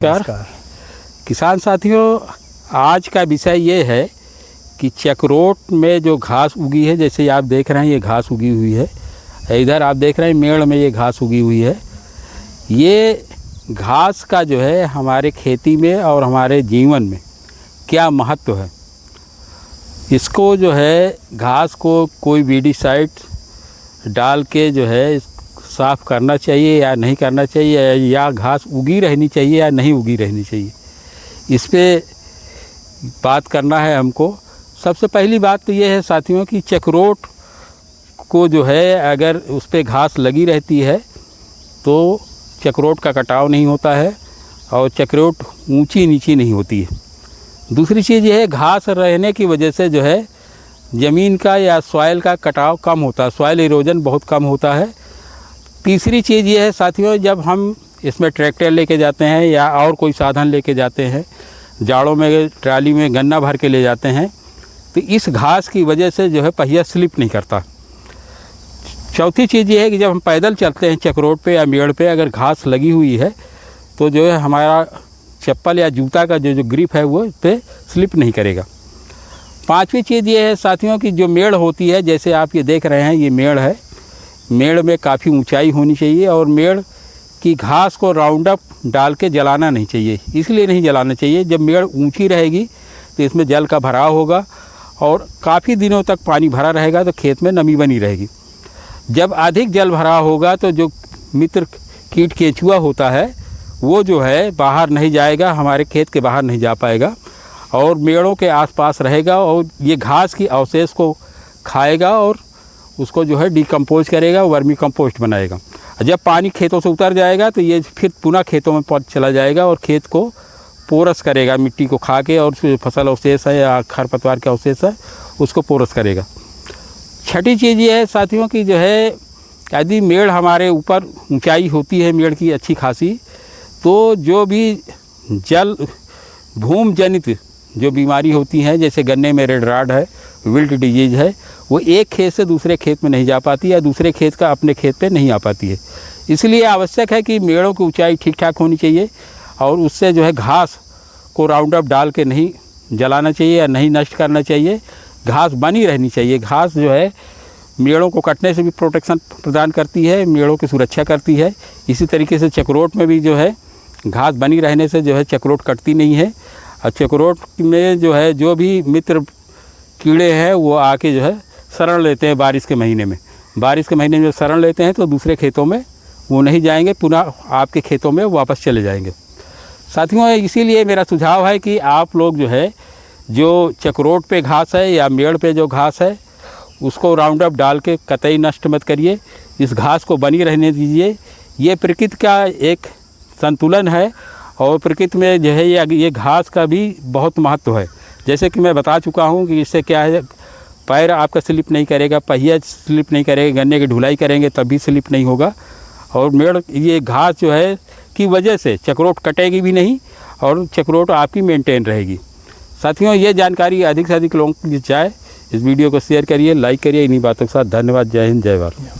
नमस्कार किसान साथियों, आज का विषय ये है कि चक्रोट में जो घास उगी है, जैसे आप देख रहे हैं ये घास उगी हुई है, इधर आप देख रहे हैं मेड़ में ये घास उगी हुई है। ये घास का जो है हमारे खेती में और हमारे जीवन में क्या महत्व है, इसको जो है घास को कोई वीडिसाइड डाल के जो है साफ़ करना चाहिए या नहीं करना चाहिए, या घास उगी रहनी चाहिए या नहीं उगी रहनी चाहिए, इस पे बात करना है हमको। सबसे पहली बात तो ये है साथियों कि चक्रोट को जो है अगर उस पर घास लगी रहती है तो चक्रोट का कटाव नहीं होता है और चक्रोट ऊंची नीची नहीं होती है। दूसरी चीज़ ये है, घास रहने की वजह से जो है ज़मीन का या सॉइल का कटाव कम होता है, सॉइल इरोजन बहुत कम होता है। तीसरी चीज़ ये है साथियों, जब हम इसमें ट्रैक्टर लेके जाते हैं या और कोई साधन लेके जाते हैं, जाड़ों में ट्राली में गन्ना भर के ले जाते हैं, तो इस घास की वजह से जो है पहिया स्लिप नहीं करता। चौथी चीज़ ये है कि जब हम पैदल चलते हैं चक्रोट पे या मेड़ पे अगर घास लगी हुई है तो जो है हमारा चप्पल या जूता का जो ग्रिप है वो इस पर स्लिप नहीं करेगा। पांचवी चीज़ ये है साथियों कि जो मेड़ होती है, जैसे आप ये देख रहे हैं ये मेड़ है, मेड़ में काफ़ी ऊंचाई होनी चाहिए और मेड़ की घास को राउंड अप डाल के जलाना नहीं चाहिए। इसलिए नहीं जलाना चाहिए, जब मेड़ ऊंची रहेगी तो इसमें जल का भराव होगा और काफ़ी दिनों तक पानी भरा रहेगा तो खेत में नमी बनी रहेगी। जब अधिक जल भराव होगा तो जो मित्र कीट केंचुआ होता है वो जो है बाहर नहीं जाएगा, हमारे खेत के बाहर नहीं जा पाएगा और मेड़ों के आसपास रहेगा और ये घास की अवशेष को खाएगा और उसको जो है डिकम्पोज करेगा, वर्मी कंपोस्ट बनाएगा। जब पानी खेतों से उतर जाएगा तो ये फिर पुनः खेतों में चला जाएगा और खेत को पोरस करेगा, मिट्टी को खा के, और फसल अवशेष है या खरपतवार के अवशेष है उसको पोरस करेगा। छठी चीज़ ये है साथियों की जो है यदि मेड़ हमारे ऊपर ऊंचाई होती है मेड़ की अच्छी खासी, तो जो भी जल भूम जनित जो बीमारी होती हैं, जैसे गन्ने में रेड राड है, विल्ट डिजीज है, वो एक खेत से दूसरे खेत में नहीं जा पाती या दूसरे खेत का अपने खेत पे नहीं आ पाती है। इसलिए आवश्यक है कि मेड़ों की ऊंचाई ठीक ठाक होनी चाहिए और उससे जो है घास को राउंड अप डाल के नहीं जलाना चाहिए या नहीं नष्ट करना चाहिए, घास बनी रहनी चाहिए। घास जो है मेड़ों को कटने से भी प्रोटेक्शन प्रदान करती है, मेड़ों की सुरक्षा करती है। इसी तरीके से चक्रोट में भी जो है घास बनी रहने से जो है चक्रोट कटती नहीं है और चक्रोट में जो है जो भी मित्र कीड़े हैं वो आके जो है शरण लेते हैं बारिश के महीने में। बारिश के महीने में शरण लेते हैं तो दूसरे खेतों में वो नहीं जाएंगे, पुनः आपके खेतों में वापस चले जाएंगे। साथियों, इसीलिए मेरा सुझाव है कि आप लोग जो है जो चक्रोट पे घास है या मेड़ पे जो घास है उसको राउंड अप डाल के कतई नष्ट मत करिए, इस घास को बनी रहने दीजिए। ये प्रकृति का एक संतुलन है और प्रकृति में जो है ये घास का भी बहुत महत्व है। जैसे कि मैं बता चुका हूँ कि इससे क्या है, पैर आपका स्लिप नहीं करेगा, पहिया स्लिप नहीं करेगा, गन्ने की ढुलाई करेंगे तब भी स्लिप नहीं होगा और मेड़ ये घास जो है की वजह से चक्रोट कटेगी भी नहीं और चक्रोट आपकी मेंटेन रहेगी। साथियों, ये जानकारी अधिक से अधिक लोगों को जाए, इस वीडियो को शेयर करिए, लाइक करिए। इन्हीं बातों के साथ धन्यवाद। जय हिंद, जय भारत।